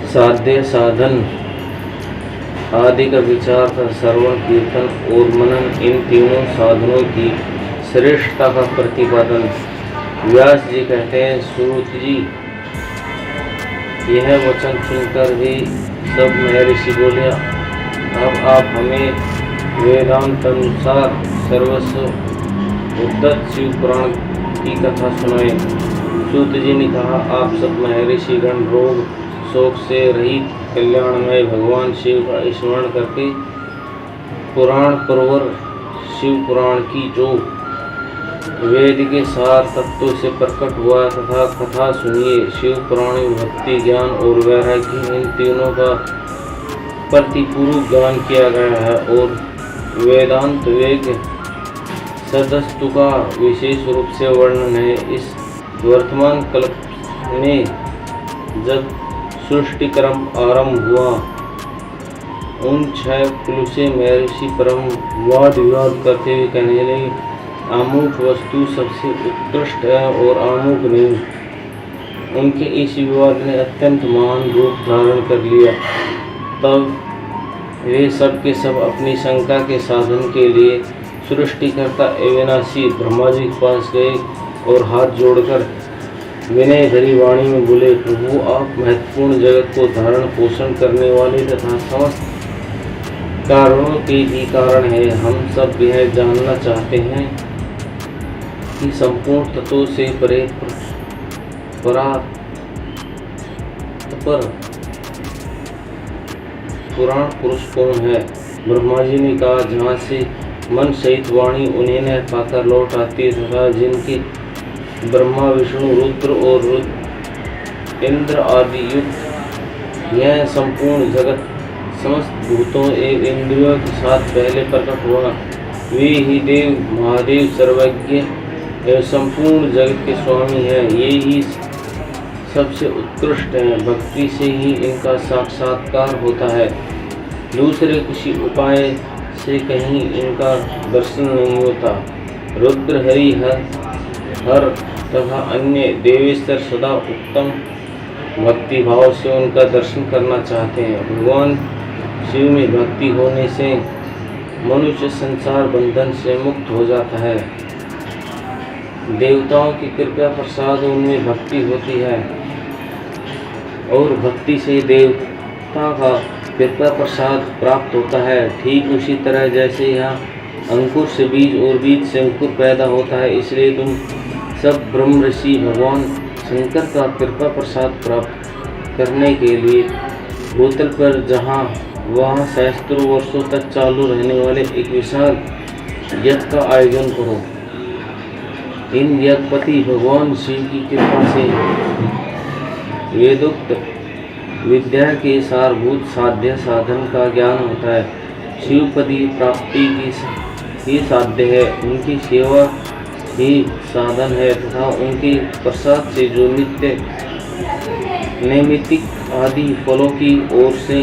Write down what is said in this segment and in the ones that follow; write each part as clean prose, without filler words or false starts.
साध्य साधन आदि का विचार था। श्रवण, कीर्तन और मनन, इन तीनों साधनों की श्रेष्ठता का प्रतिपादन। व्यास जी कहते हैं, सूत जी, यह वचन सुनकर भी सब महर्षि बोले, अब आप हमें वेदांत अनुसार सर्वस्व उद्धत शिव पुराण की कथा सुनाएं। सूत जी ने कहा, आप सब महर्षि गण रोग शोक से रहित कल्याणमय भगवान शिव का स्मरण करके पुराण प्रवर शिव पुराण की जो वेद के सार तत्वों से प्रकट हुआ तथा कथा सुनिए। शिव पुराण में भक्ति, ज्ञान और वैराग्य, इन तीनों का प्रतिपूर्व ज्ञान किया गया है और वेदांत वेग सदस्तु का विशेष रूप से वर्णन है। इस वर्तमान कल्प में जब सृष्टि क्रम आरंभ हुआ, उन 6 पुरुषे महर्षि परम वाद विवाद करते हुए कहने लगे, आमुख वस्तु सबसे उत्कृष्ट है और आमुख नहीं। उनके इस विवाद ने अत्यंत महान रूप धारण कर लिया। तब वे सब के सब अपनी शंका के साधन के लिए सृष्टिकर्ता अविनाशी ब्रह्मा जी के पास गए और हाथ जोड़कर विनय भरी वाणी में बोले, प्रभु, आप महत्वपूर्ण जगत को धारण पोषण करने वाले तथा समस्त कारणों के भी कारण है। हम सब यह जानना चाहते हैं कि संपूर्ण तत्वों से परे पुराण पुरुष कौन है? ब्रह्मा जी ने कहा, जहाँ से मन सहित वाणी उन्हें न पाकर लौट आती तथा जिनके ब्रह्मा विष्णु रुद्र और इंद्र आदि युक्त यह संपूर्ण जगत समस्त भूतों एवं इंद्रियों के साथ पहले प्रकट हुआ, वे ही देव महादेव सर्वज्ञ एवं संपूर्ण जगत के स्वामी हैं। ये ही सबसे उत्कृष्ट हैं। भक्ति से ही इनका साक्षात्कार होता है। दूसरे किसी उपाय से कहीं इनका दर्शन नहीं होता। रुद्र, हरि, हर तथा अन्य देवेश्वर सदा उत्तम भक्ति भाव से उनका दर्शन करना चाहते हैं। भगवान शिव में भक्ति होने से मनुष्य संसार बंधन से मुक्त हो जाता है। देवताओं की कृपा प्रसाद उनमें भक्ति होती है और भक्ति से देवता का कृपा प्रसाद प्राप्त होता है। ठीक उसी तरह जैसे यहाँ अंकुर से बीज और बीज से अंकुर पैदा होता है, इसलिए तुम सब ब्रह्म ऋषि भगवान शंकर का कृपा प्रसाद प्राप्त करने के लिए भूतल पर जहाँ वहाँ सहस्त्रों वर्षों तक चालू रहने वाले एक विशाल यज्ञ का आयोजन करो। इन यज्ञपति भगवान शिव की कृपा से वेदोक्त विद्या के सारभूत साध्य साधन का ज्ञान होता है। शिवपति प्राप्ति ही साध्य है, उनकी सेवा ही साधन है तथा उनके प्रसाद से जो नित्य नैमित्तिक आदि फलों की ओर से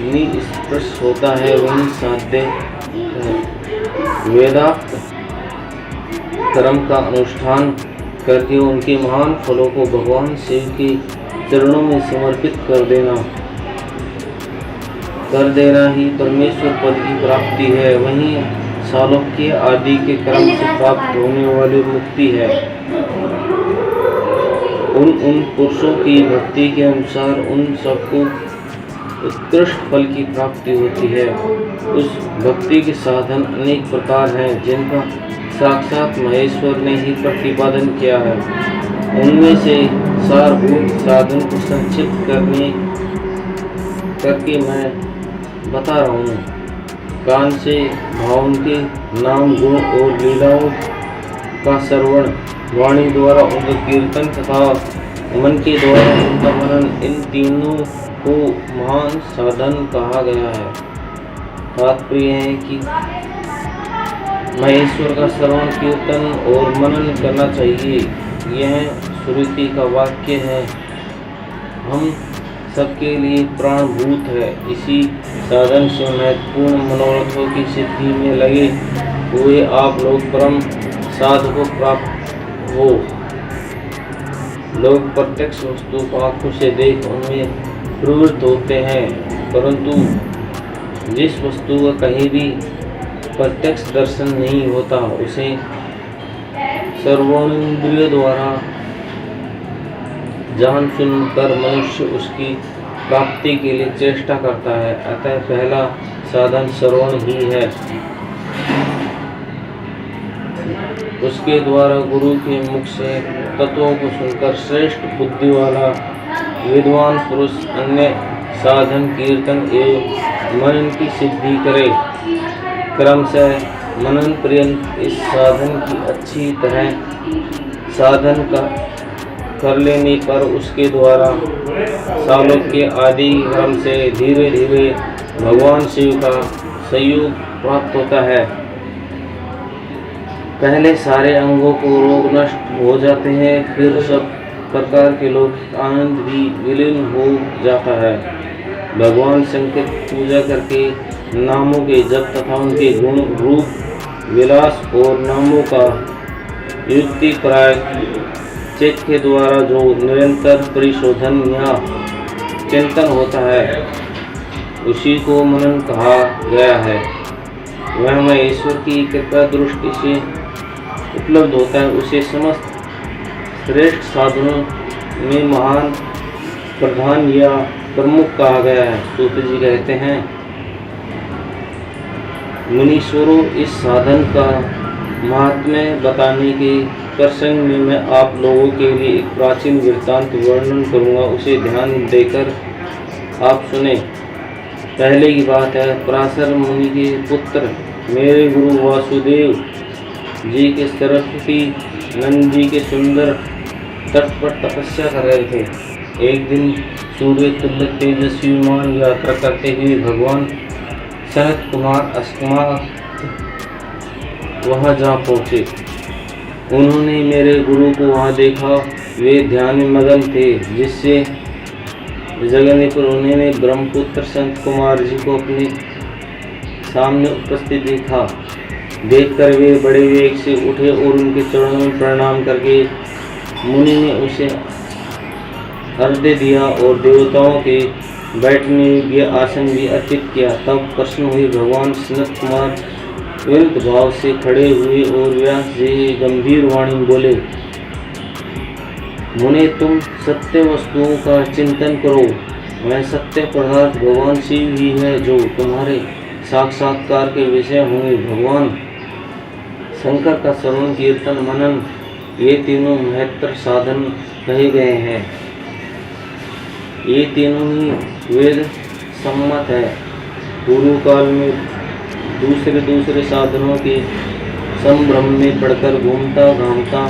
निष्प्रश होता है, वही साध्य है। वेदांत कर्म का अनुष्ठान करके उनके महान फलों को भगवान शिव के चरणों में समर्पित कर देना ही परमेश्वर पद की प्राप्ति है। वहीं सालोक्य आदि के कर्म से प्राप्त होने वाली मुक्ति है। उन पुरुषों की भक्ति के अनुसार उन सबको उत्कृष्ट फल की प्राप्ति होती है। उस भक्ति के साधन अनेक प्रकार हैं, जिनका साक्षात महेश्वर ने ही प्रतिपादन किया है। उनमें से सारभूत साधन को संक्षिप्त करके मैं बता रहा हूँ। कान से भावों के नाम, गुण और लीलाओं का श्रवण, वाणी द्वारा उनका कीर्तन तथा मन के द्वारा उनका मनन, इन तीनों को महान साधन कहा गया है। तात्पर्य है कि महेश्वर का श्रवण, कीर्तन और मनन करना चाहिए। यह श्रुति का वाक्य है, हम सबके लिए प्राणभूत है। इसी साधन से महत्वपूर्ण मनोरथों की सिद्धि में लगे हुए आप लोग परम साध को प्राप्त हो। लोग प्रत्यक्ष वस्तु को आंखों से देख उनमें प्रवृत्त होते हैं, परंतु जिस वस्तु का कहीं भी प्रत्यक्ष दर्शन नहीं होता उसे सर्वेंद्रिय द्वारा जान सुनकर मनुष्य उसकी प्राप्ति के लिए चेष्टा करता है। अतः पहला साधन श्रवण ही है। उसके द्वारा गुरु के मुख से तत्वों को सुनकर श्रेष्ठ बुद्धि वाला विद्वान पुरुष अन्य साधन कीर्तन एवं मनन की सिद्धि करे। क्रमशः मनन पर्यंत इस साधन की अच्छी तरह साधन कर लेने पर उसके द्वारा सालोक्य आदि क्रम से धीरे धीरे भगवान शिव का सहयोग प्राप्त होता है। पहले सारे अंगों को रोग नष्ट हो जाते हैं, फिर सब प्रकार के लोग आनंद भी विलीन हो जाता है। भगवान शंकर पूजा करके नामों के जप तथा उनके गुण रूप विलास और नामों का युक्ति प्राय चित्त के द्वारा जो निरंतर परिशोधन या चिंतन होता है उसी को मनन कहा गया है। वह में ईश्वर की कृपा दृष्टि से उपलब्ध होता है। उसे समस्त श्रेष्ठ साधनों में महान प्रधान या प्रमुख कहा गया है। सूत जी कहते हैं, मुनीश्वरों, इस साधन का महात्म्य बताने के प्रसंग में मैं आप लोगों के लिए एक प्राचीन वृत्तांत वर्णन करूंगा, उसे ध्यान देकर आप सुने। पहले की बात है, पराशर मुनि के पुत्र मेरे गुरु वासुदेव जी के सरस्वती नंद जी के सुंदर तट पर तपस्या कर रहे थे। एक दिन सूर्य तुल्य तेजस्वी विमान यात्रा करते हुए भगवान सनत कुमार अस्मात वहां जा पहुँचे। उन्होंने मेरे गुरु को वहां देखा। वे ध्यान में मगन थे, जिससे जगने पर उन्होंने ब्रह्मपुत्र संत कुमार जी को अपने सामने उपस्थित देखा। देखकर वे बड़े वेग से उठे और उनके चरणों में प्रणाम करके मुनि ने उसे अर्घ्य दिया और देवताओं के बैठने योग्य आसन भी अर्पित किया। तब प्रश्न हुए भगवान सनत कुमार विनम्र भाव से खड़े हुए और व्यास जी गंभीर वाणी बोले, मुने, तुम सत्य वस्तुओं का चिंतन करो। वह सत्य पदार्थ भगवान शिव ही है जो तुम्हारे साक्षात्कार के विषय होंगे। भगवान शंकर का श्रवण कीर्तन मनन ये तीनों महत्तर साधन कहे गए हैं। ये तीनों ही वेद सम्मत है। पूर्व काल में दूसरे साधनों के संभ्रम में पड़कर घूमता घामता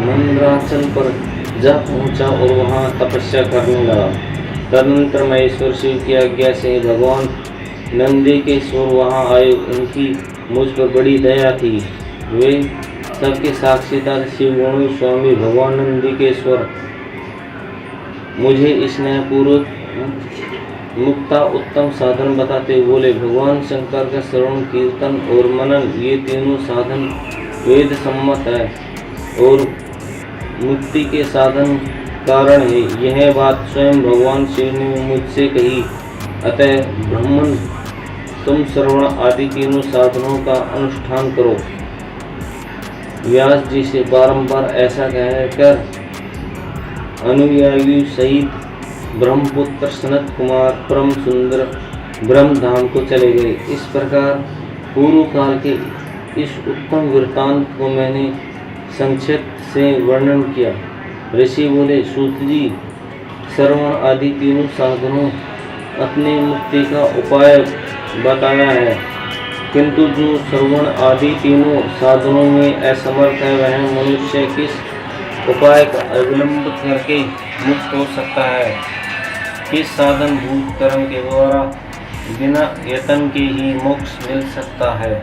मंदराचल पर जा पहुंचा और वहां तपस्या करने लगा। तदनंतर महेश्वर शिव की आज्ञा से भगवान नंदी के स्वर वहां आए। उनकी मुझ पर बड़ी दया थी। वे सबके साक्षीदार शिवगुणी स्वामी भगवान नंदी के स्वर मुझे स्नेहपूर्वक मुक्ता उत्तम साधन बताते बोले, भगवान शंकर का श्रवण कीर्तन और मनन ये तीनों साधन वेद सम्मत है और मुक्ति के साधन कारण है। यह बात स्वयं भगवान शिव ने मुझसे कही। अतः ब्राह्मण, तुम श्रवण आदि तीनों साधनों का अनुष्ठान करो। व्यास जी से बारंबार ऐसा कहकर अनुयायी सहित ब्रह्मपुत्र सनत कुमार परम सुंदर ब्रह्मधाम को चले गए। इस प्रकार पूर्व काल के इस उत्तम वृत्तांत को मैंने संक्षिप्त से वर्णन किया। ऋषि बोले, सूत जी, श्रवण आदि तीनों साधनों अपने मुक्ति का उपाय बताया है, किंतु जो श्रवण आदि तीनों साधनों में असमर्थ है वह मनुष्य किस उपाय का अवलंब करके मुक्त हो सकता है? किस साधन भूत कर्म के द्वारा बिना यत्न के ही मोक्ष मिल सकता है?